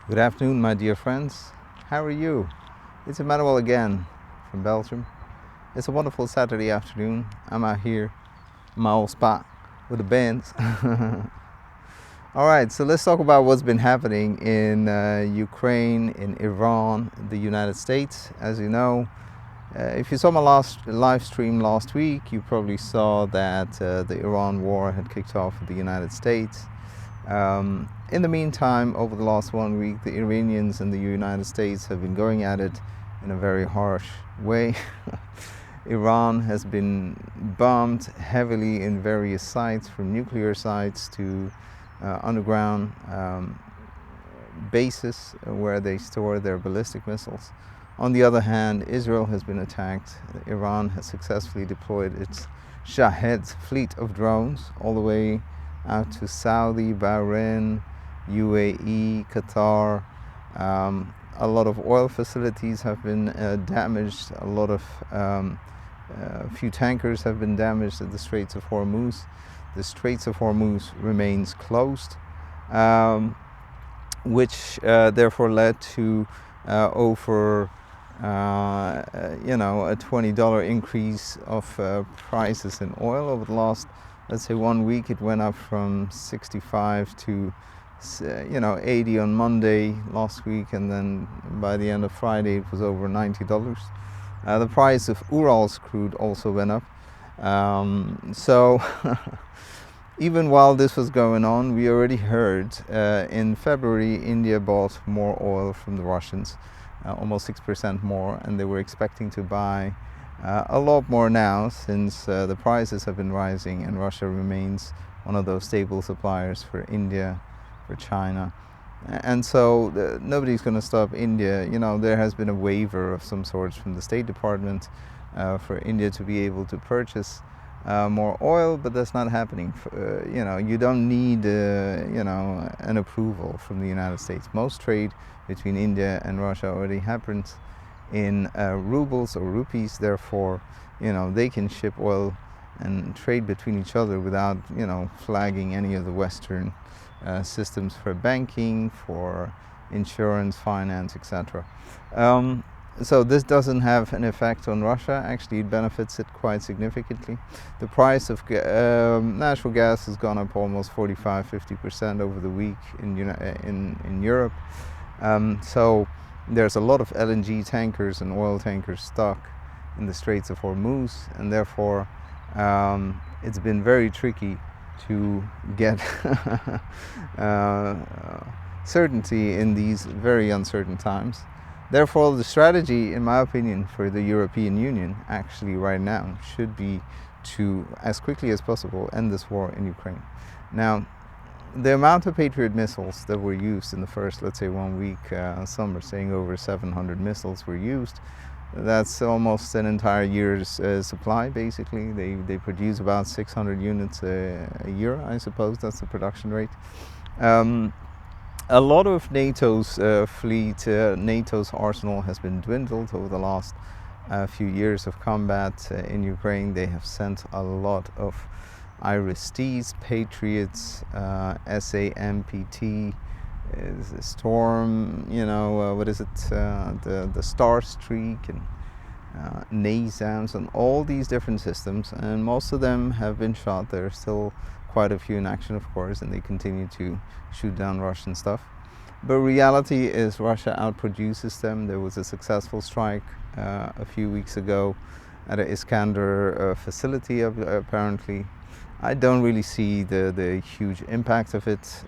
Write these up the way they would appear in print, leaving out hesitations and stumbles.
Good afternoon, my dear friends. How are you? It's Immanuel again from Belgium. It's a wonderful Saturday afternoon. I'm out here in my old spot with the bands. All right, so let's talk about what's been happening in Ukraine, in Iran, the United States. As you know, if you saw my last live stream last week, you probably saw that the Iran war had kicked off with the United States. In the meantime, over the last 1 week, the Iranians and the United States have been going at it in a very harsh way. Iran has been bombed heavily in various sites, from nuclear sites to underground bases where they store their ballistic missiles. On the other hand, Israel has been attacked. Iran has successfully deployed its Shahed fleet of drones all the way out to Saudi, Bahrain, UAE, Qatar. A lot of oil facilities have been damaged. A few tankers have been damaged at the Straits of Hormuz. The Straits of Hormuz remains closed, which therefore led to over a $20 increase of prices in oil over the last, let's say, 1 week. It went up from 65 to 80 on Monday last week, and then by the end of Friday it was over $90. The price of Urals crude also went up. So even while this was going on, we already heard in February India bought more oil from the Russians, almost 6% more, and they were expecting to buy a lot more now, since the prices have been rising and Russia remains one of those stable suppliers for India, for China. And so nobody's going to stop India. There has been a waiver of some sorts from the State Department for India to be able to purchase more oil, but that's not happening. You don't need an approval from the United States. Most trade between India and Russia already happens in rubles or rupees. Therefore, they can ship oil and trade between each other without flagging any of the Western systems for banking, for insurance, finance, etc. So this doesn't have an effect on Russia. Actually, it benefits it quite significantly. The price of natural gas has gone up almost 45-50% over the week in Europe. So there's a lot of LNG tankers and oil tankers stuck in the Straits of Hormuz, and therefore it's been very tricky to get certainty in these very uncertain times. Therefore, the strategy, in my opinion, for the European Union actually right now should be to, as quickly as possible, end this war in Ukraine. Now, the amount of Patriot missiles that were used in the first, let's say, 1 week, some are saying over 700 missiles were used. That's almost an entire year's supply, basically. They produce about 600 units a year, I suppose. That's the production rate. A lot of NATO's fleet, NATO's arsenal has been dwindled over the last few years of combat in Ukraine. They have sent a lot of IRIS-Ts, Patriots, SAMPT, Storm, the Star Streak, and NASAMS, and all these different systems, and most of them have been shot. There are still quite a few in action, of course, and they continue to shoot down Russian stuff. But reality is Russia outproduces them. There was a successful strike a few weeks ago at an Iskander facility, apparently. I don't really see the huge impact of it.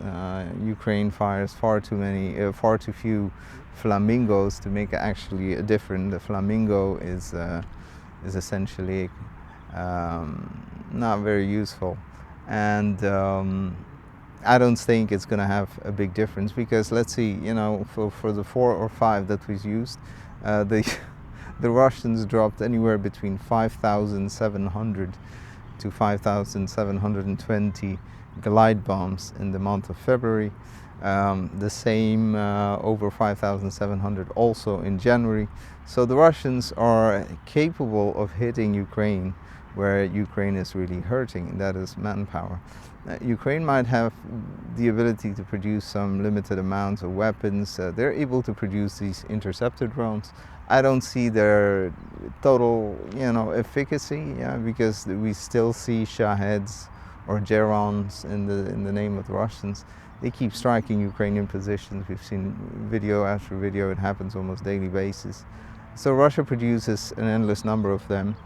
Ukraine fires far too few flamingos to make actually a difference. The flamingo is essentially not very useful, and I don't think it's going to have a big difference, because let's see, for the 4 or 5 that was used, the Russians dropped anywhere between 5,700 to 5,720 glide bombs in the month of February. The same over 5,700 also in January. So the Russians are capable of hitting Ukraine where Ukraine is really hurting, and that is manpower. Ukraine might have the ability to produce some limited amounts of weapons. They're able to produce these interceptor drones. I don't see their total, efficacy, because we still see Shaheds or Gerons in the name of the Russians. They keep striking Ukrainian positions. We've seen video after video. It happens almost daily basis. So Russia produces an endless number of them.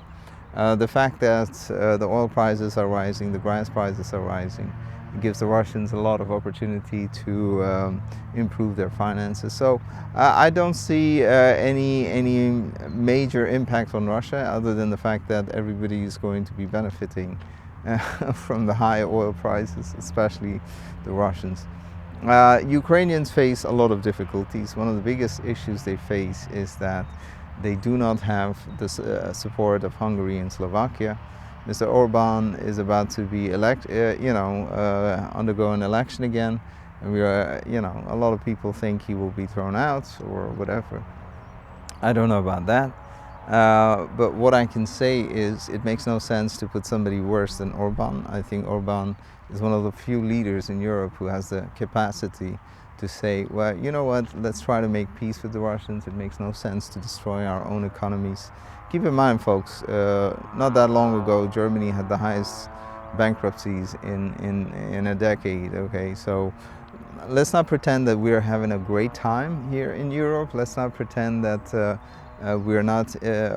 The fact that the oil prices are rising, the gas prices are rising, it gives the Russians a lot of opportunity to improve their finances. So I don't see any major impact on Russia, other than the fact that everybody is going to be benefiting from the high oil prices, especially the Russians. Ukrainians face a lot of difficulties. One of the biggest issues they face is that they do not have the support of Hungary and Slovakia. Mr. Orban is about to be undergo an election again, and a lot of people think he will be thrown out or whatever. I don't know about that. But what I can say is it makes no sense to put somebody worse than Orban. I think Orban is one of the few leaders in Europe who has the capacity to say, well, you know what, let's try to make peace with the Russians. It makes no sense to destroy our own economies. Keep in mind, folks, not that long ago, Germany had the highest bankruptcies in a decade, okay? So let's not pretend that we're having a great time here in Europe. Let's not pretend that we're not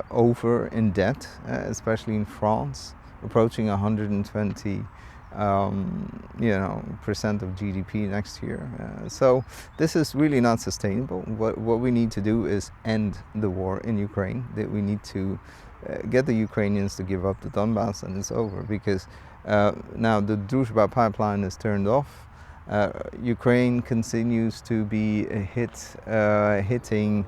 over in debt, especially in France, approaching 120 percent of GDP next year. So this is really not sustainable. What we need to do is end the war in Ukraine. That we need to get the Ukrainians to give up the Donbass, and it's over, because now the Druzhba pipeline is turned off. Ukraine continues to be hitting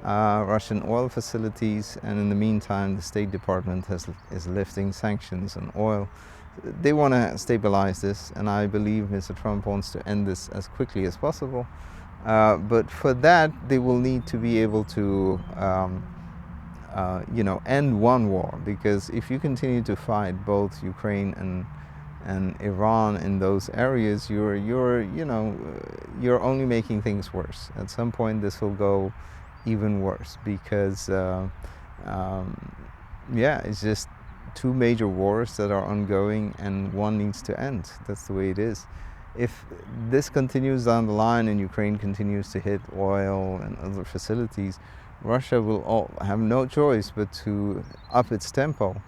Russian oil facilities, and in the meantime the State Department is lifting sanctions on oil. They want to stabilize this, and I believe Mr. Trump wants to end this as quickly as possible. But for that, they will need to be able to, end one war. Because if you continue to fight both Ukraine and Iran in those areas, you're only making things worse. At some point, this will go even worse, because it's just two major wars that are ongoing, and one needs to end. That's the way it is. If this continues down the line and Ukraine continues to hit oil and other facilities, Russia will have no choice but to up its tempo.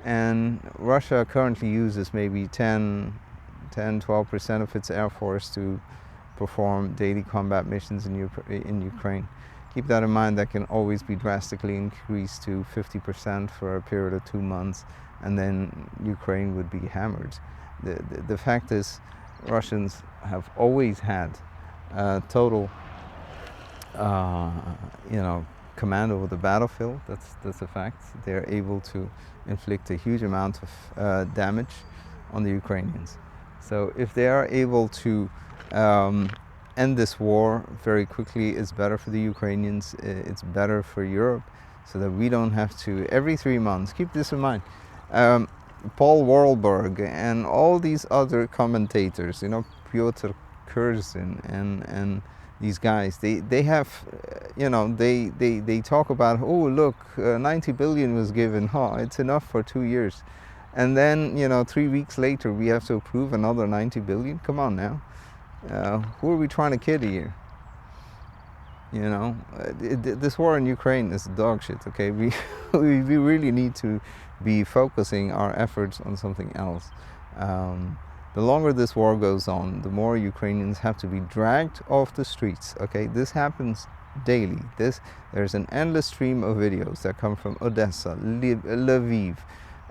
And Russia currently uses maybe 12% of its air force to perform daily combat missions in Ukraine. Keep that in mind. That can always be drastically increased to 50% for a period of 2 months, and then Ukraine would be hammered. The fact is, Russians have always had total, command over the battlefield. That's a fact. They're able to inflict a huge amount of damage on the Ukrainians. So if they are able to end this war very quickly, it's better for the Ukrainians, it's better for Europe, so that we don't have to, every 3 months, keep this in mind, Paul Warburg and all these other commentators, Piotr Kurzin and these guys, they have, they talk about, oh look, 90 billion was given, it's enough for 2 years. And then, 3 weeks later, we have to approve another 90 billion. Come on now. Who are we trying to kid here? This war in Ukraine is dog shit, okay? We really need to be focusing our efforts on something else. The longer this war goes on, the more Ukrainians have to be dragged off the streets, okay? This happens daily. There's an endless stream of videos that come from Odessa, Lviv,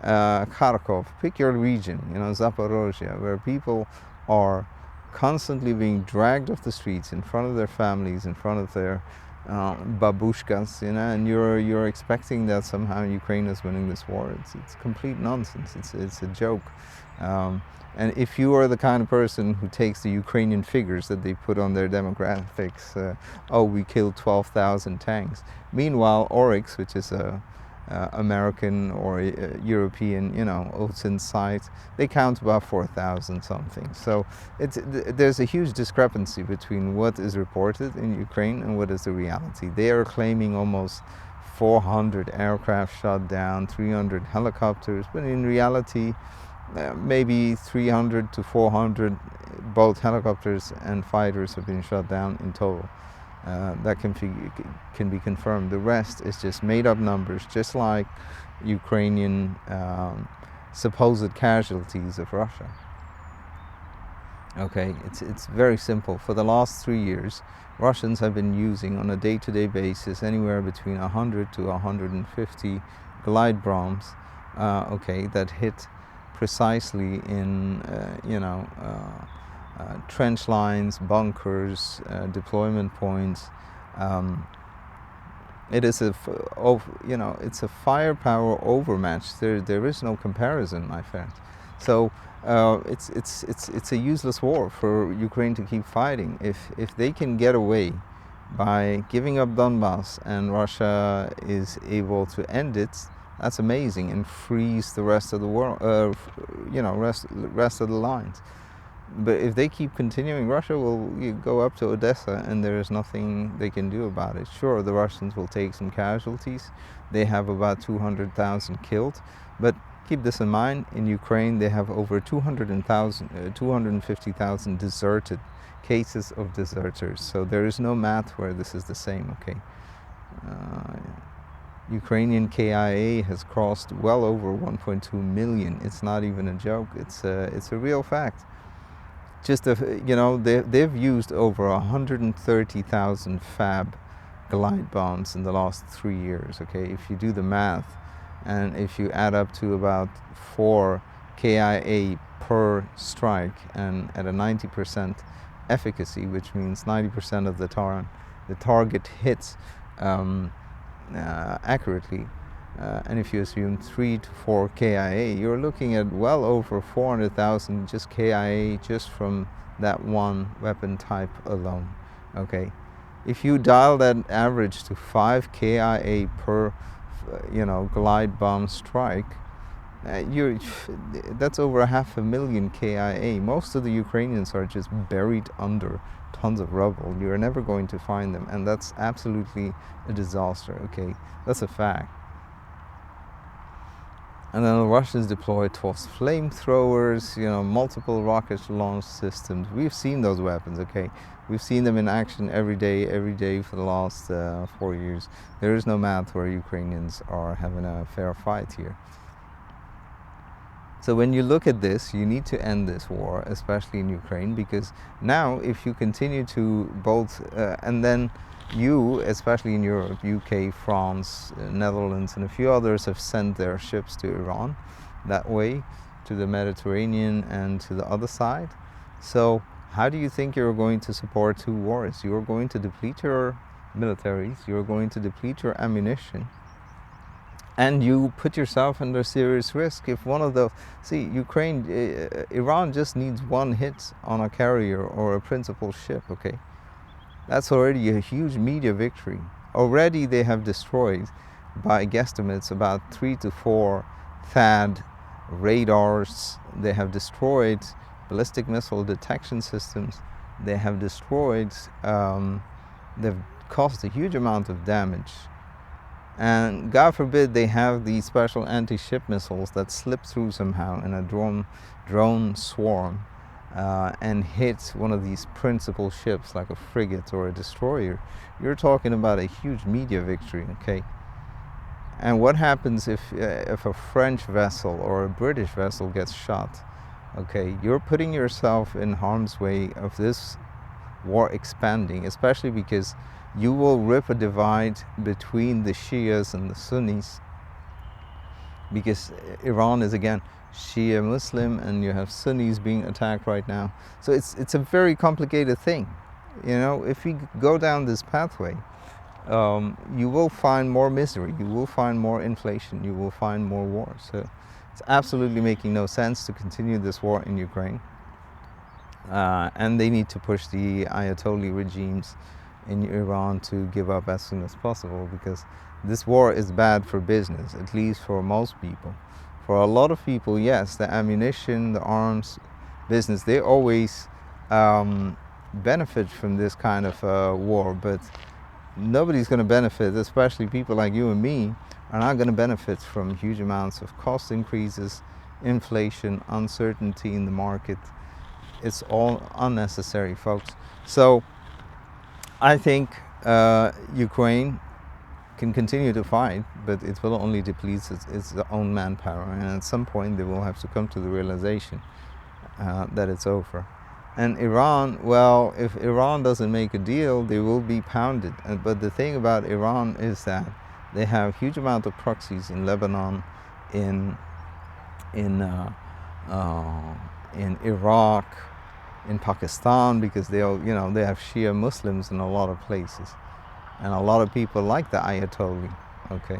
Kharkov, pick your region, Zaporozhye, where people are constantly being dragged off the streets in front of their families, in front of their babushkas, and you're expecting that somehow Ukraine is winning this war. It's complete nonsense. It's a joke. And if you are the kind of person who takes the Ukrainian figures that they put on their demographics, we killed 12,000 tanks. Meanwhile, Oryx, which is a American or European, OTAN site, they count about 4,000 something. So there's a huge discrepancy between what is reported in Ukraine and what is the reality. They are claiming almost 400 aircraft shot down, 300 helicopters, but in reality, maybe 300 to 400 both helicopters and fighters have been shot down in total. That can be confirmed. The rest is just made up numbers, just like Ukrainian supposed casualties of Russia. Okay, it's very simple. For the last 3 years, Russians have been using on a day-to-day basis anywhere between 100 to 150 glide bombs, that hit precisely in trench lines, bunkers, deployment points. It is it's a firepower overmatch. There is no comparison, my friend. So it's a useless war for Ukraine to keep fighting. If they can get away by giving up Donbass and Russia is able to end it, that's amazing, and freeze the rest of the world, rest of the lines. But if they keep continuing, Russia will go up to Odessa and there is nothing they can do about it. Sure, the Russians will take some casualties. They have about 200,000 killed. But keep this in mind, in Ukraine they have over 250,000 deserted cases of deserters. So there is no math where this is the same, okay? Ukrainian KIA has crossed well over 1.2 million. It's not even a joke. It's a real fact. Just they've used over 130,000 FAB glide bombs in the last 3 years. Okay, if you do the math, and if you add up to about 4 KIA per strike, and at a 90% efficacy, which means 90% of the target hits accurately. And if you assume 3 to 4 KIA, you're looking at well over 400,000 just KIA just from that one weapon type alone. Okay, if you dial that average to 5 KIA per, glide bomb strike, that's over 500,000 KIA. Most of the Ukrainians are just buried under tons of rubble. You're never going to find them, and that's absolutely a disaster. Okay, that's a fact. And then the Russians deployed 12 flamethrowers, multiple rocket launch systems. We've seen those weapons, okay? We've seen them in action every day for the last 4 years. There is no math where Ukrainians are having a fair fight here. So when you look at this, you need to end this war, especially in Ukraine, because now if you continue to both, and then you, especially in Europe, UK, France, Netherlands, and a few others have sent their ships to Iran, that way, to the Mediterranean and to the other side. So how do you think you're going to support two wars? You're going to deplete your militaries, you're going to deplete your ammunition, and you put yourself under serious risk if one of those... See, Iran just needs one hit on a carrier or a principal ship, okay? That's already a huge media victory. Already they have destroyed, by guesstimates, about 3 to 4 THAAD radars. They have destroyed ballistic missile detection systems. They have destroyed, they've caused a huge amount of damage. And God forbid they have these special anti-ship missiles that slip through somehow in a drone swarm and hit one of these principal ships like a frigate or a destroyer. You're talking about a huge media victory, okay? And what happens if a French vessel or a British vessel gets shot? Okay, you're putting yourself in harm's way of this war expanding, especially because you will rip a divide between the Shias and the Sunnis, because Iran is, again, Shia Muslim, and you have Sunnis being attacked right now. So it's a very complicated thing. If we go down this pathway, you will find more misery, you will find more inflation, you will find more war. So it's absolutely making no sense to continue this war in Ukraine. And they need to push the Ayatollah regimes in Iran to give up as soon as possible, because this war is bad for business, at least for most people. For a lot of people, yes, the ammunition, the arms business, they always benefit from this kind of war, but nobody's going to benefit, especially people like you and me, are not going to benefit from huge amounts of cost increases, inflation, uncertainty in the market. It's all unnecessary, folks. So I think Ukraine can continue to fight, but it will only deplete its own manpower, and at some point they will have to come to the realization that it's over. And Iran, well, if Iran doesn't make a deal, they will be pounded. But the thing about Iran is that they have huge amount of proxies in Lebanon, in Iraq, in Pakistan, because they have Shia Muslims in a lot of places, and a lot of people like the Ayatollah. Okay,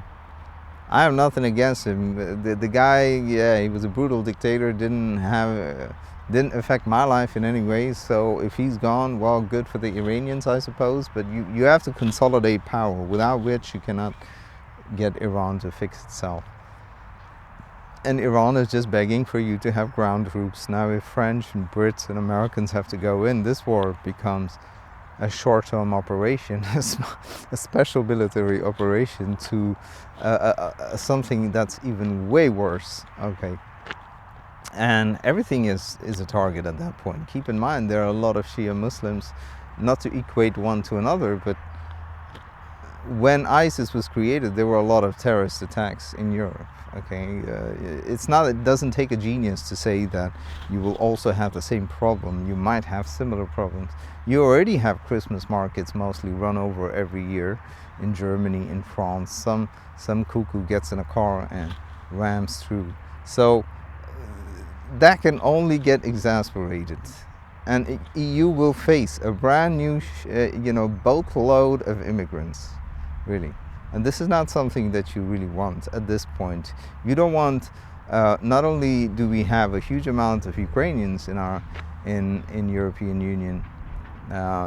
I have nothing against him. The guy, yeah, he was a brutal dictator. Didn't affect my life in any way. So if he's gone, well, good for the Iranians, I suppose. But you have to consolidate power, without which you cannot get Iran to fix itself. And Iran is just begging for you to have ground troops. Now, if French and Brits and Americans have to go in, this war becomes a short-term operation, a special military operation, to something that's even way worse. Okay. And everything is a target at that point. Keep in mind, there are a lot of Shia Muslims, not to equate one to another, but when ISIS was created, there were a lot of terrorist attacks in Europe. Okay, it doesn't take a genius to say that you will also have the same problem. You might have similar problems. You already have Christmas markets mostly run over every year in Germany, in France. Some cuckoo gets in a car and rams through. So that can only get exasperated, and EU will face a brand new, boatload of immigrants, really. And this is not something that you really want at this point. You don't want. Not only do we have a huge amount of Ukrainians in European Union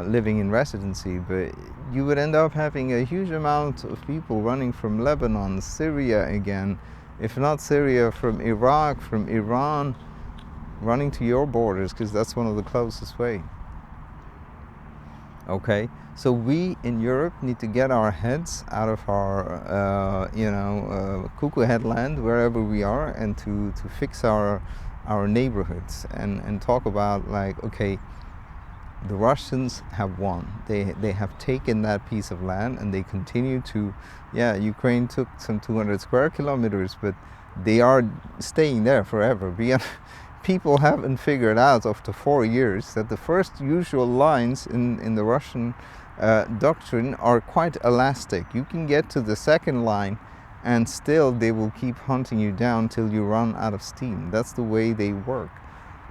living in residency, but you would end up having a huge amount of people running from Lebanon, Syria again, if not Syria, from Iraq, from Iran, running to your borders, because that's one of the closest way. Okay, so we in Europe need to get our heads out of our cuckoo headland, wherever we are, and to fix our neighborhoods, and talk about, like, okay, the Russians have won. They have taken that piece of land, and they continue to, Ukraine took some 200 square kilometers, but they are staying there forever. People haven't figured out after 4 years that the first usual lines in the Russian doctrine are quite elastic. You can get to the second line, and still they will keep hunting you down till you run out of steam. That's the way they work.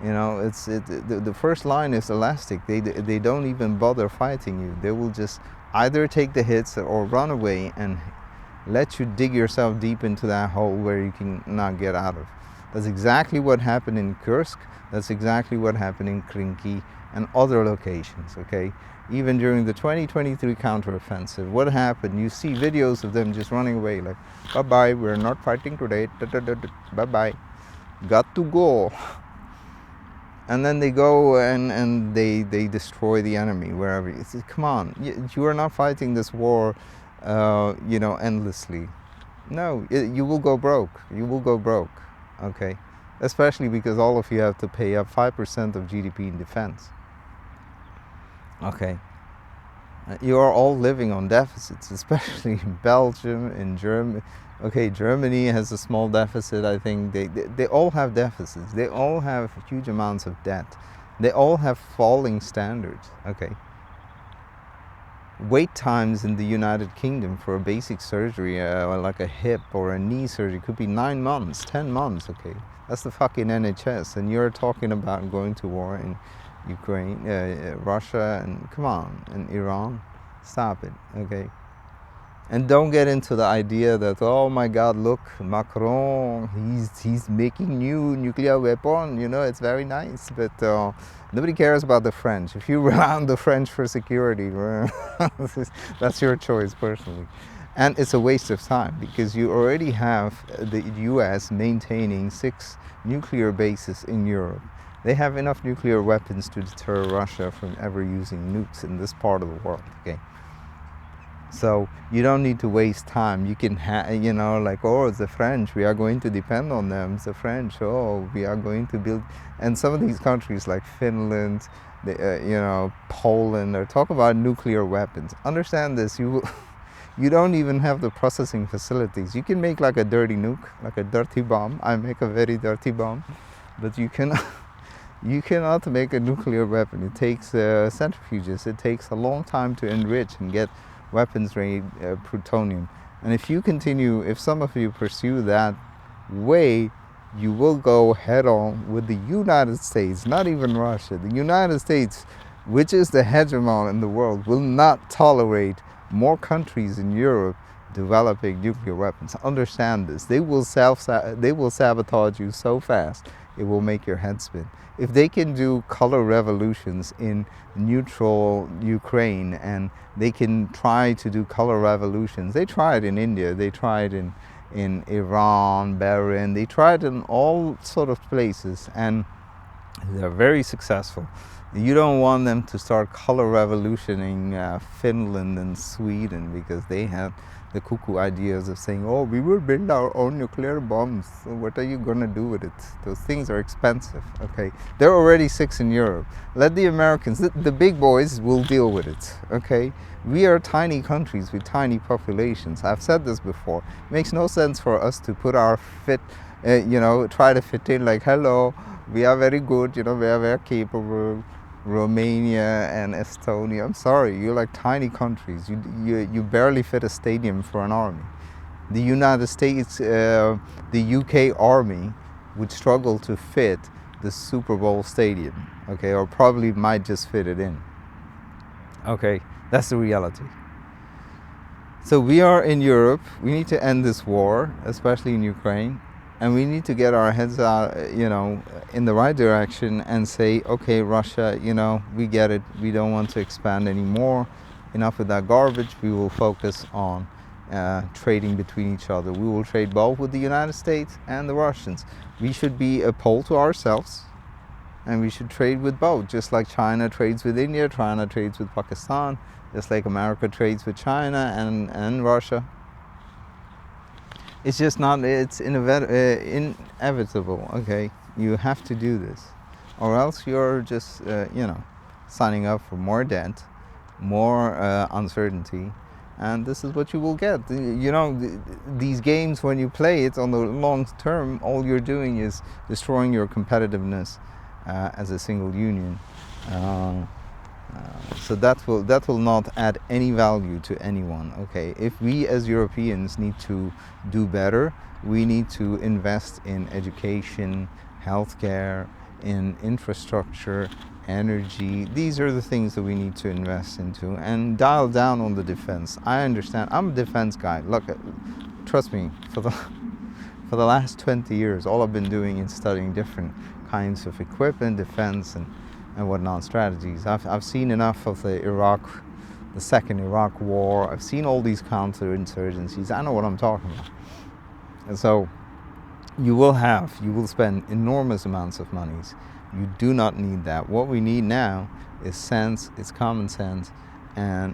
The first line is elastic. They don't even bother fighting you. They will just either take the hits or run away and let you dig yourself deep into that hole where you can not get out of. That's exactly what happened in Kursk. That's exactly what happened in Krinky and other locations, okay? Even during the 2023 counteroffensive, what happened? You see videos of them just running away, like, bye-bye, we're not fighting today, bye-bye, got to go. And then they go and they destroy the enemy wherever. Come on, you are not fighting this war, endlessly. No, you will go broke. You will go broke. Okay, especially because all of you have to pay up 5% of GDP in defense. Okay, you are all living on deficits, especially in Belgium, in Germany. Okay, Germany has a small deficit. I think they all have deficits. They all have huge amounts of debt. They all have falling standards. Okay. Wait times in the United Kingdom for a basic surgery, like a hip or a knee surgery, could be 9 months, 10 months, okay? That's the fucking NHS, and you're talking about going to war in Ukraine, Russia, and come on, and Iran. Stop it, okay? And don't get into the idea that, oh my God, look, Macron, he's making new nuclear weapon. You know, it's very nice, but nobody cares about the French. If you rely on the French for security, that's your choice personally. And it's a waste of time because you already have the US maintaining 6 nuclear bases in Europe. They have enough nuclear weapons to deter Russia from ever using nukes in this part of the world. Okay. So you don't need to waste time. You can, you know, like, oh, it's the French. We are going to depend on them. It's the French. Oh, we are going to build. And some of these countries like Finland, you know, Poland, are talk about nuclear weapons. Understand this. You don't even have the processing facilities. You can make like a dirty nuke, like a dirty bomb. I make a very dirty bomb, but you cannot. You cannot make a nuclear weapon. It takes centrifuges. It takes a long time to enrich and get weapons-grade plutonium. And if some of you pursue that way, you will go head-on with the United States, not even Russia. The United States, which is the hegemon in the world, will not tolerate more countries in Europe developing nuclear weapons. Understand this. They will sabotage you so fast, it will make your head spin. If they can do color revolutions in neutral Ukraine, and they can try to do color revolutions, they tried in India, they tried in Iran, Bahrain, they tried in all sort of places, and they're very successful. You don't want them to start color revolutioning Finland and Sweden, because they have the cuckoo ideas of saying, oh, we will build our own nuclear bombs. So what are you going to do with it? Those things are expensive, okay? There are already 6 in Europe. Let the Americans, the big boys, will deal with it, okay? We are tiny countries with tiny populations. I've said this before. It makes no sense for us to put our try to fit in like, hello, we are very good, we are very capable. Romania and Estonia, I'm sorry, you're like tiny countries. You barely fit a stadium for an army. The United States, the UK army would struggle to fit the Super Bowl stadium, okay, or probably might just fit it in. Okay, that's the reality. So we are in Europe. We need to end this war, especially in Ukraine. And we need to get our heads out, in the right direction and say, okay, Russia, we get it. We don't want to expand anymore. Enough with that garbage. We will focus on trading between each other. We will trade both with the United States and the Russians. We should be a pole to ourselves, and we should trade with both. Just like China trades with India, China trades with Pakistan, just like America trades with China and Russia. It's just not, it's inevitable, okay? You have to do this. Or else you're just, signing up for more debt, more uncertainty, and this is what you will get. These games, when you play it on the long term, all you're doing is destroying your competitiveness as a single union. So that will not add any value to anyone, okay? If we as Europeans need to do better, we need to invest in education, healthcare, in infrastructure, energy. These are the things that we need to invest into, and dial down on the defense. I understand. I'm a defense guy. Look, trust me, for the last 20 years, all I've been doing is studying different kinds of equipment, defense, and whatnot, strategies. I've seen enough of the second Iraq war. I've seen all these counterinsurgencies. I know what I'm talking about. And so you will spend enormous amounts of monies. You do not need that. What we need now is sense, it's common sense, and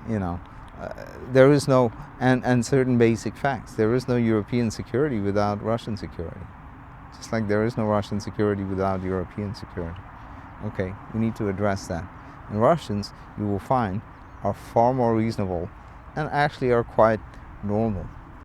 there is no, and certain basic facts. There is no European security without Russian security. Just like there is no Russian security without European security. Okay, we need to address that. And Russians, you will find, are far more reasonable and actually are quite normal.